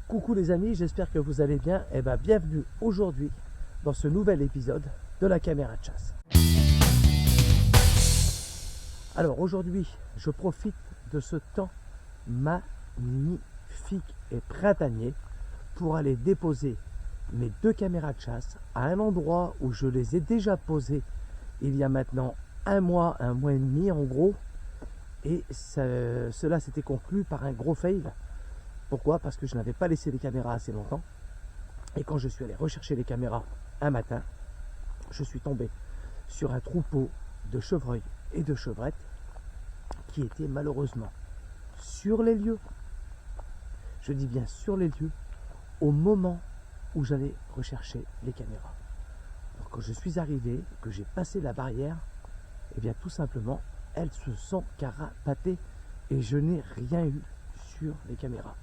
Coucou les amis, j'espère que vous allez bien. Et bienvenue aujourd'hui dans ce nouvel épisode de la caméra de chasse. Alors aujourd'hui, je profite de ce temps magnifique et printanier pour aller déposer mes deux caméras de chasse à un endroit où je les ai déjà posées il y a maintenant un mois et demi en gros. Et cela s'était conclu par un gros fail. Pourquoi? Parce que je n'avais pas laissé les caméras assez longtemps. Et quand je suis allé rechercher les caméras un matin, je suis tombé sur un troupeau de chevreuils et de chevrettes qui étaient malheureusement sur les lieux. Je dis bien sur les lieux au moment où j'allais rechercher les caméras. Alors, quand je suis arrivé, que j'ai passé la barrière, et bien tout simplement, elles se sont carapatées et je n'ai rien eu sur les caméras.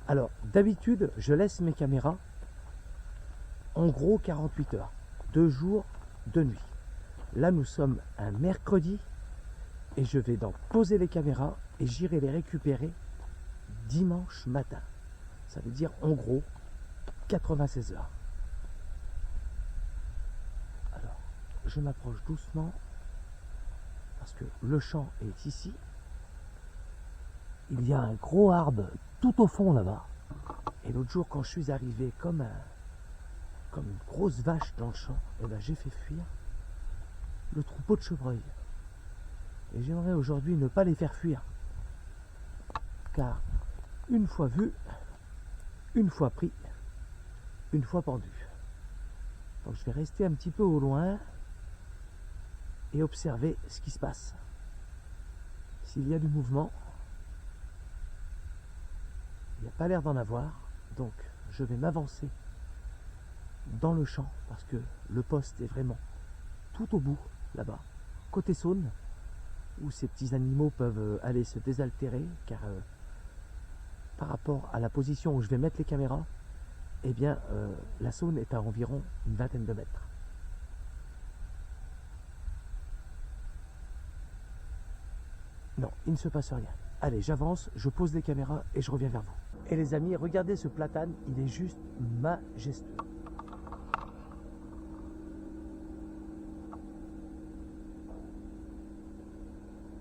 Alors d'habitude, je laisse mes caméras en gros 48 heures, 2 jours, 2 nuits. Là, nous sommes un mercredi et je vais donc poser les caméras et j'irai les récupérer dimanche matin. Ça veut dire en gros 96 heures. Alors, je m'approche doucement parce que le champ est ici. Il y a un gros arbre tout au fond là-bas. Et l'autre jour, quand je suis arrivé comme une grosse vache dans le champ, j'ai fait fuir le troupeau de chevreuils. Et j'aimerais aujourd'hui ne pas les faire fuir. Car une fois vu, une fois pris, une fois pendu. Donc je vais rester un petit peu au loin et observer ce qui se passe. S'il y a du mouvement, il n'y a pas l'air d'en avoir, donc je vais m'avancer dans le champ parce que le poste est vraiment tout au bout, là-bas, côté Saône, où ces petits animaux peuvent aller se désaltérer, car par rapport à la position où je vais mettre les caméras, la Saône est à environ une vingtaine de mètres. Non, il ne se passe rien. Allez, j'avance, je pose les caméras et je reviens vers vous. Et les amis, regardez ce platane, il est juste majestueux.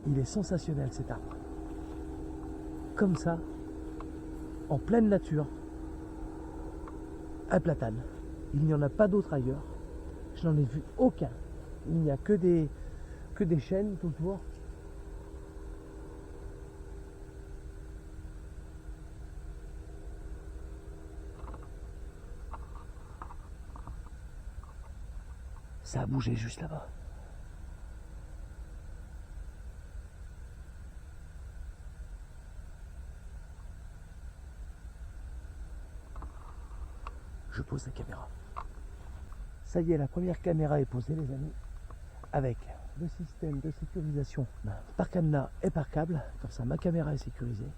Il est sensationnel cet arbre. Comme ça, en pleine nature, un platane. Il n'y en a pas d'autre ailleurs. Je n'en ai vu aucun. Il n'y a que des chênes autour. Ça a bougé juste là-bas. Je pose la caméra. Ça y est, la première caméra est posée les amis, avec le système de sécurisation par cadenas et par câble. Comme ça, ma caméra est sécurisée.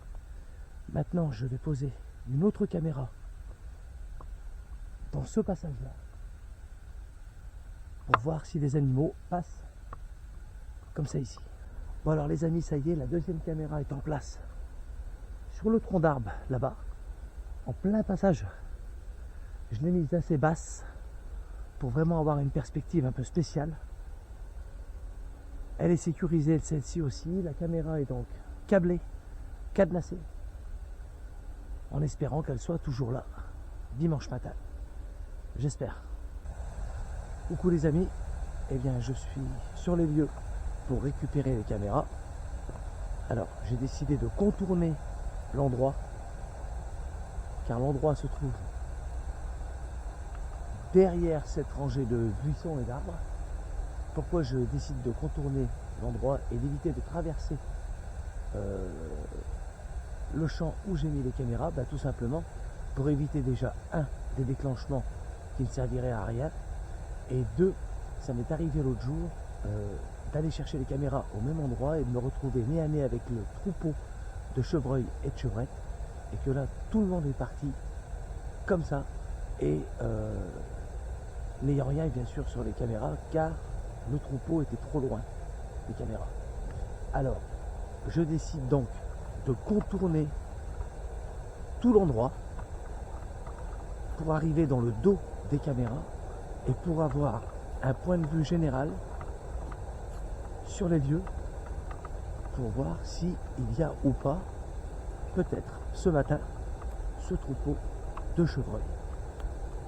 Maintenant, je vais poser une autre caméra dans ce passage-là, pour voir si les animaux passent comme ça ici. Bon alors les amis, ça y est, la deuxième caméra est en place sur le tronc d'arbre là-bas, en plein passage. Je l'ai mise assez basse pour vraiment avoir une perspective un peu spéciale. Elle est sécurisée, celle-ci aussi. La caméra est donc câblée, cadenassée, en espérant qu'elle soit toujours là dimanche matin. J'espère. Coucou les amis, je suis sur les lieux pour récupérer les caméras. Alors j'ai décidé de contourner l'endroit, car l'endroit se trouve derrière cette rangée de buissons et d'arbres. Pourquoi je décide de contourner l'endroit et d'éviter de traverser le champ où j'ai mis les caméras? Tout simplement pour éviter déjà des déclenchements qui ne serviraient à rien. Et 2, ça m'est arrivé l'autre jour d'aller chercher les caméras au même endroit et de me retrouver nez à nez avec le troupeau de chevreuils et de chevrettes, et que là tout le monde est parti comme ça et n'ayant rien bien sûr sur les caméras, car le troupeau était trop loin des caméras. Alors je décide donc de contourner tout l'endroit pour arriver dans le dos des caméras et pour avoir un point de vue général sur les lieux pour voir s'il y a ou pas, peut-être ce matin, ce troupeau de chevreuils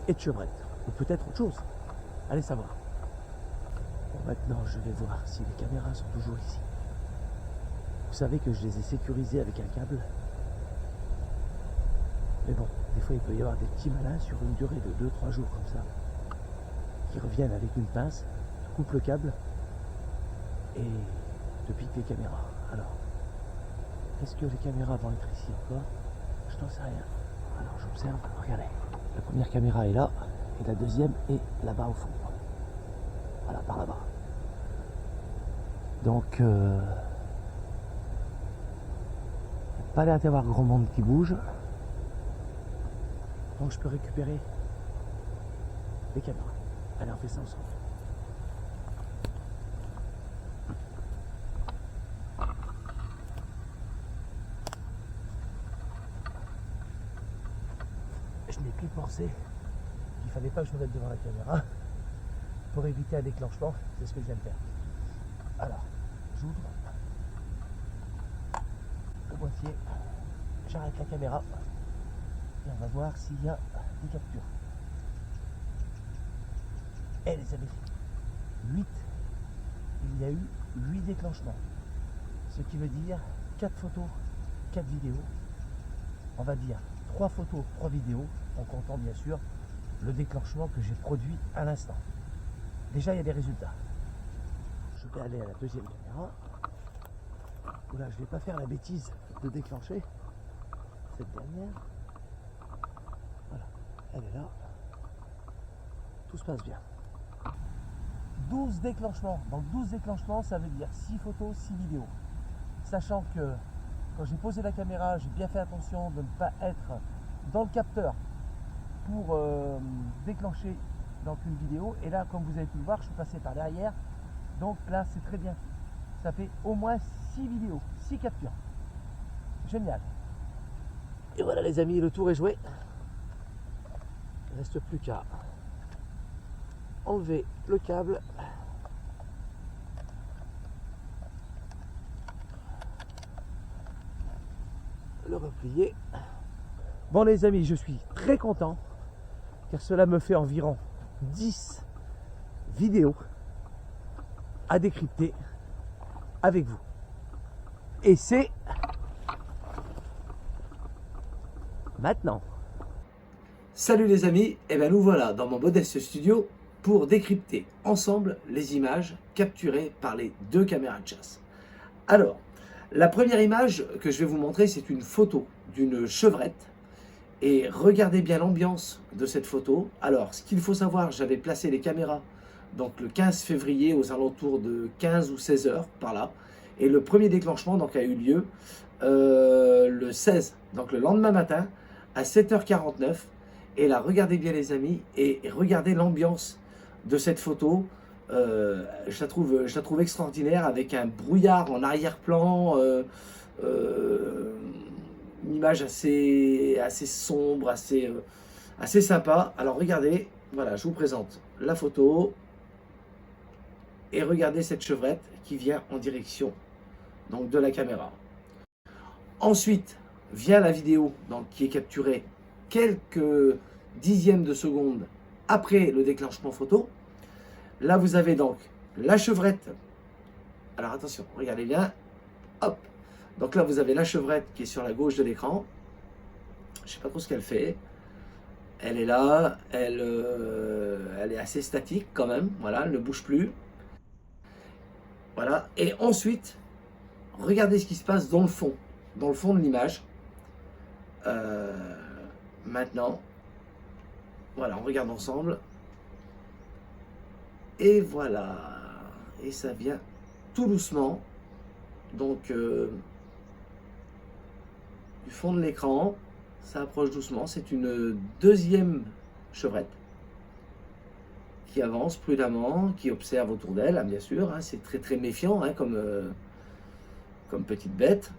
et de chevrettes, ou peut-être autre chose. Allez savoir. Bon, maintenant, je vais voir si les caméras sont toujours ici. Vous savez que je les ai sécurisées avec un câble. Mais bon, des fois, il peut y avoir des petits malins sur une durée de 2-3 jours comme ça, qui reviennent avec une pince, coupent le câble et te piquent les caméras. Alors, est-ce que les caméras vont être ici ou pas? Je n'en sais rien. Alors, j'observe. Regardez. La première caméra est là et la deuxième est là-bas au fond. Voilà, par là-bas. Donc, pas l'air d'y avoir grand monde qui bouge. Donc, je peux récupérer les caméras. Allez, on fait ça ensemble. Je n'ai plus pensé qu'il fallait pas que je me mette devant la caméra pour éviter un déclenchement. C'est ce que je viens de faire. Alors, j'ouvre le boîtier, j'arrête la caméra et on va voir s'il y a des captures. Eh les amis, 8. Il y a eu 8 déclenchements. Ce qui veut dire 4 photos, 4 vidéos. On va dire 3 photos, 3 vidéos, en comptant bien sûr le déclenchement que j'ai produit à l'instant. Déjà, il y a des résultats. Je vais aller à la deuxième caméra. Où là, je ne vais pas faire la bêtise de déclencher cette dernière. Voilà, elle est là. Tout se passe bien. 12 déclenchements. Donc 12 déclenchements, ça veut dire 6 photos, 6 vidéos. Sachant que quand j'ai posé la caméra, j'ai bien fait attention de ne pas être dans le capteur pour déclencher donc une vidéo. Et là, comme vous avez pu le voir, je suis passé par derrière. Donc là, c'est très bien. Ça fait au moins 6 vidéos, 6 captures. Génial. Et voilà les amis, le tour est joué. Il ne reste plus qu'à enlever le câble. Le replier. Bon les amis, je suis très content car cela me fait environ 10 vidéos à décrypter avec vous. Et c'est maintenant. Salut les amis, et bien nous voilà dans mon modeste studio pour décrypter ensemble les images capturées par les 2 caméras de chasse. Alors, la première image que je vais vous montrer, c'est une photo d'une chevrette. Et regardez bien l'ambiance de cette photo. Alors, ce qu'il faut savoir, j'avais placé les caméras donc le 15 février aux alentours de 15 ou 16 heures par là. Et le premier déclenchement donc, a eu lieu le 16, donc le lendemain matin à 7h49. Et là, regardez bien les amis et regardez l'ambiance de cette photo. Je la trouve extraordinaire avec un brouillard en arrière-plan. Une image assez sombre, assez sympa. Alors regardez, voilà, je vous présente la photo et regardez cette chevrette qui vient en direction donc, de la caméra. Ensuite vient la vidéo donc, qui est capturée quelques dixièmes de seconde après le déclenchement photo. Là vous avez donc la chevrette. Alors attention, regardez bien, hop. Donc là, vous avez la chevrette qui est sur la gauche de l'écran. Je ne sais pas trop ce qu'elle fait. Elle est là, elle est assez statique quand même. Voilà, elle ne bouge plus. Voilà. Et ensuite, regardez ce qui se passe dans le fond de l'image. Maintenant, voilà, on regarde ensemble. Et voilà. Et ça vient tout doucement. Donc... du fond de l'écran, ça approche doucement. C'est une deuxième chevrette qui avance prudemment, qui observe autour d'elle, hein, bien sûr. Hein, c'est très très méfiant hein, comme petite bête.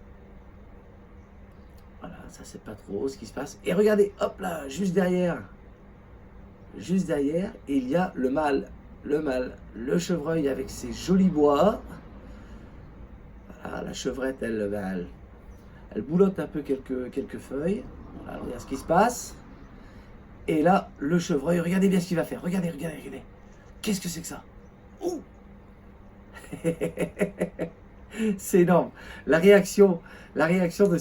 Voilà, ça c'est pas trop ce qui se passe. Et regardez, hop là, juste derrière, juste derrière, il y a le mâle. Le chevreuil avec ses jolis bois. Voilà, la chevrette, elle boulotte un peu quelques feuilles. Voilà, regarde ce qui se passe. Et là, le chevreuil, regardez bien ce qu'il va faire. Regardez. Qu'est-ce que c'est que ça? Ouh. C'est énorme. La réaction de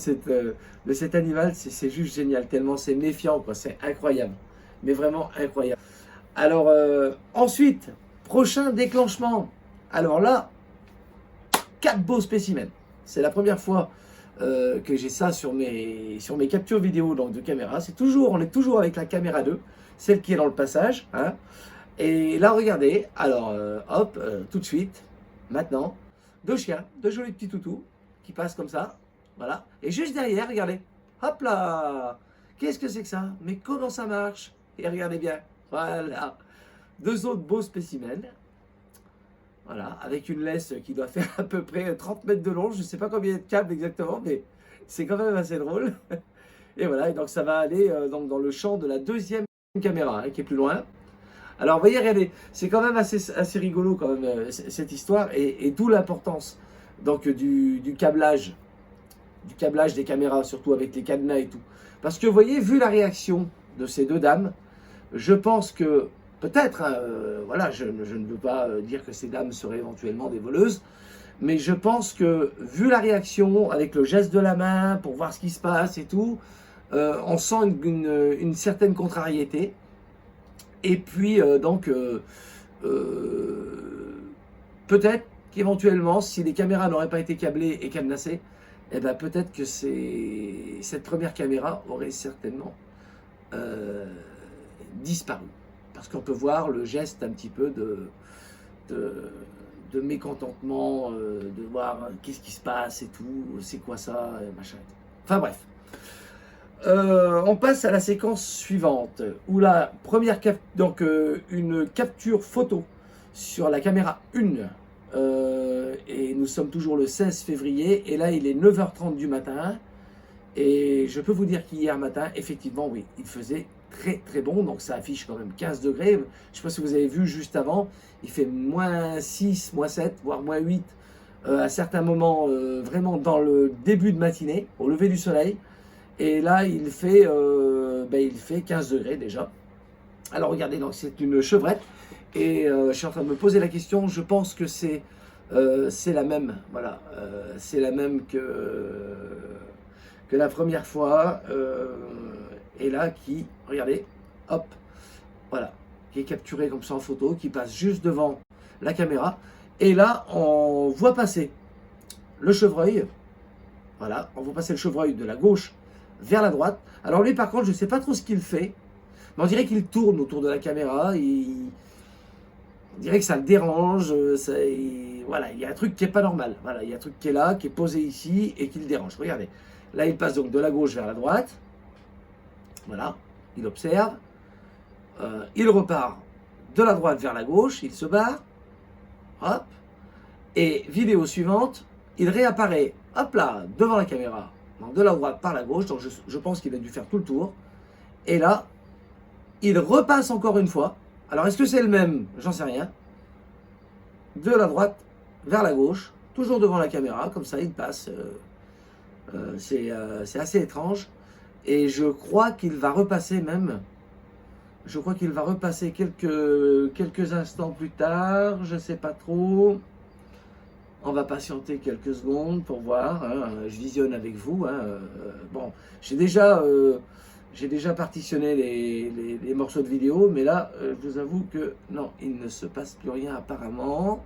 cet animal, c'est juste génial. Tellement c'est méfiant, quoi. C'est incroyable. Mais vraiment incroyable. Alors, ensuite, prochain déclenchement. Alors là, 4 beaux spécimens. C'est la première fois que j'ai ça sur mes captures vidéo donc, de caméra. On est toujours avec la caméra 2, celle qui est dans le passage. Hein. Et là, regardez, alors, hop, tout de suite, maintenant, 2 chiens, 2 jolis petits toutous qui passent comme ça. Voilà. Et juste derrière, regardez, hop là, qu'est-ce que c'est que ça? Mais comment ça marche? Et regardez bien, voilà, 2 autres beaux spécimens. Voilà, avec une laisse qui doit faire à peu près 30 mètres de long. Je ne sais pas combien de câbles exactement, mais c'est quand même assez drôle. Et voilà, et donc ça va aller donc dans le champ de la deuxième caméra, hein, qui est plus loin. Alors, vous voyez, regardez, c'est quand même assez rigolo quand même, cette histoire, et d'où l'importance donc du câblage des caméras, surtout avec les cadenas et tout. Parce que, vous voyez, vu la réaction de ces 2 dames, je pense que peut-être, hein, voilà, je ne veux pas dire que ces dames seraient éventuellement des voleuses, mais je pense que, vu la réaction, avec le geste de la main, pour voir ce qui se passe et tout, on sent une certaine contrariété. Et puis, peut-être qu'éventuellement, si les caméras n'auraient pas été câblées et cadenassées, eh ben, peut-être que cette première caméra aurait certainement disparu. Parce qu'on peut voir le geste un petit peu de mécontentement, de voir qu'est-ce qui se passe et tout, c'est quoi ça, et machin. Enfin bref. On passe à la séquence suivante, où la première une capture photo sur la caméra 1, et nous sommes toujours le 16 février, et là il est 9h30 du matin, et je peux vous dire qu'hier matin, effectivement, oui, il faisait très bon, donc ça affiche quand même 15 degrés, je ne sais pas si vous avez vu juste avant, il fait moins 6, moins 7, voire moins 8, à certains moments, vraiment dans le début de matinée, au lever du soleil. Et là, il fait 15 degrés déjà. Alors regardez, donc c'est une chevrette. Et je suis en train de me poser la question. Je pense que c'est la même. Voilà, c'est la même que la première fois. Et là, regardez, hop, voilà, qui est capturé comme ça en photo, qui passe juste devant la caméra. Et là, on voit passer le chevreuil. Voilà, on voit passer le chevreuil de la gauche vers la droite. Alors lui par contre, je ne sais pas trop ce qu'il fait, mais on dirait qu'il tourne autour de la caméra, on dirait que ça le dérange, voilà, il y a un truc qui n'est pas normal, voilà, il y a un truc qui est là, qui est posé ici et qui le dérange. Regardez, là il passe donc de la gauche vers la droite, voilà, il observe, il repart de la droite vers la gauche, il se barre, hop, et vidéo suivante, il réapparaît, hop là, devant la caméra, donc de la droite par la gauche, donc je pense qu'il a dû faire tout le tour. Et là, il repasse encore une fois. Alors, est-ce que c'est le même? J'en sais rien. De la droite vers la gauche, toujours devant la caméra, comme ça, il passe. C'est assez étrange. Et je crois qu'il va repasser même. Je crois qu'il va repasser quelques instants plus tard. Je ne sais pas trop. On va patienter quelques secondes pour voir, hein, je visionne avec vous. Hein, bon, j'ai déjà partitionné les morceaux de vidéo, mais là, je vous avoue que non, il ne se passe plus rien apparemment.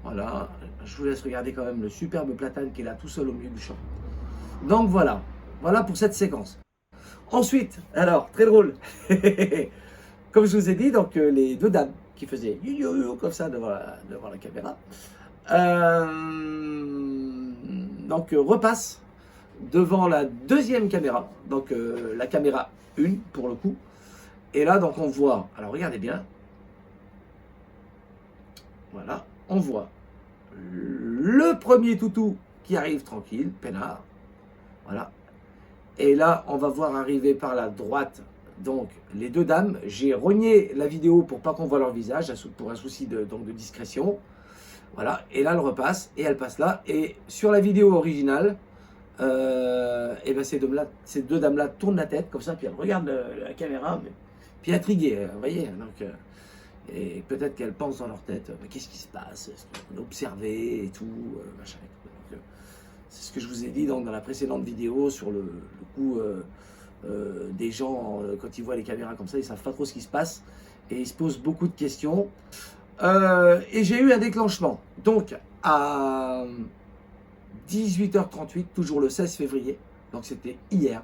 Voilà, je vous laisse regarder quand même le superbe platane qui est là tout seul au milieu du champ. Donc voilà pour cette séquence. Ensuite, alors, très drôle, comme je vous ai dit, donc les 2 dames qui faisaient yo-yo comme ça devant la caméra, donc repasse devant la deuxième caméra, donc la caméra 1 pour le coup, et là donc on voit, alors regardez bien, voilà, on voit le premier toutou qui arrive tranquille, peinard, voilà, et là on va voir arriver par la droite donc les deux dames. J'ai rogné la vidéo pour pas qu'on voit leur visage, pour un souci donc de discrétion. Voilà, et là elle repasse, et elle passe là. Et sur la vidéo originale, et ben ces deux dames-là tournent la tête comme ça, puis elles regardent la caméra, puis intriguées, vous voyez. Donc, et peut-être qu'elles pensent dans leur tête, mais qu'est-ce qui se passe? Est-ce qu'on a observé et tout, machin. Donc, c'est ce que je vous ai dit dans la précédente vidéo sur le coup des gens, quand ils voient les caméras comme ça, ils ne savent pas trop ce qui se passe et ils se posent beaucoup de questions. Et j'ai eu un déclenchement. Donc, à 18h38, toujours le 16 février, donc c'était hier,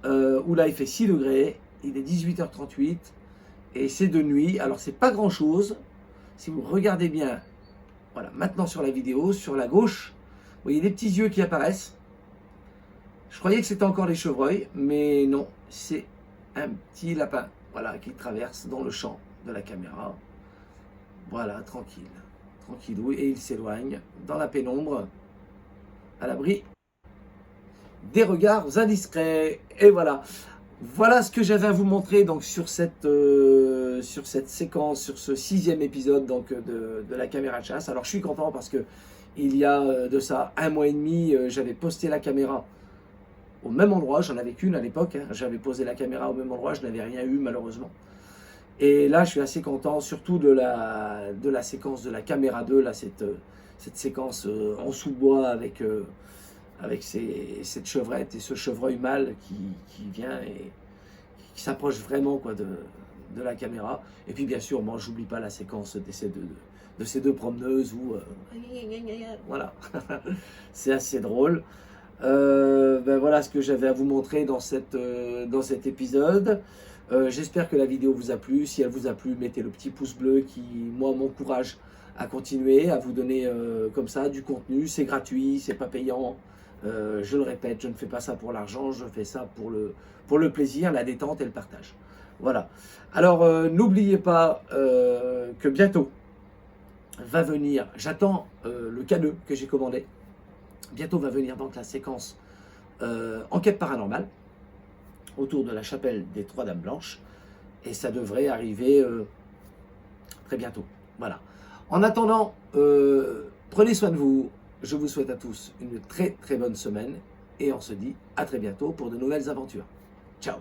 où là il fait 6 degrés, il est 18h38 et c'est de nuit. Alors, c'est pas grand chose. Si vous regardez bien, voilà, maintenant sur la vidéo, sur la gauche, vous voyez des petits yeux qui apparaissent. Je croyais que c'était encore les chevreuils, mais non, c'est un petit lapin, voilà, qui traverse dans le champ de la caméra. Voilà, tranquille, tranquillou, et il s'éloigne dans la pénombre, à l'abri des regards indiscrets. Et voilà. Voilà ce que j'avais à vous montrer donc sur cette séquence, sur ce 6e épisode donc, de la caméra de chasse. Alors je suis content parce que il y a de ça 1 mois et demi, j'avais posté la caméra au même endroit, j'en avais qu'une à l'époque, hein. J'avais posé la caméra au même endroit, je n'avais rien eu malheureusement. Et là je suis assez content, surtout de la séquence de la caméra 2, là, cette séquence en sous-bois avec cette chevrette et ce chevreuil mâle qui vient et qui s'approche vraiment quoi, de la caméra. Et puis bien sûr, moi j'oublie pas la séquence de ces deux promeneuses où voilà, c'est assez drôle. Ben voilà ce que j'avais à vous montrer dans cet épisode. J'espère que la vidéo vous a plu. Si elle vous a plu, mettez le petit pouce bleu qui, moi, m'encourage à continuer, à vous donner comme ça du contenu. C'est gratuit, c'est pas payant. Je le répète, je ne fais pas ça pour l'argent, je fais ça pour le plaisir, la détente et le partage. Voilà. Alors, n'oubliez pas que bientôt va venir, j'attends le cadeau que j'ai commandé. Bientôt va venir donc la séquence enquête paranormale autour de la chapelle des Trois Dames Blanches. Et ça devrait arriver très bientôt. Voilà. En attendant, prenez soin de vous. Je vous souhaite à tous une très très bonne semaine. Et on se dit à très bientôt pour de nouvelles aventures. Ciao.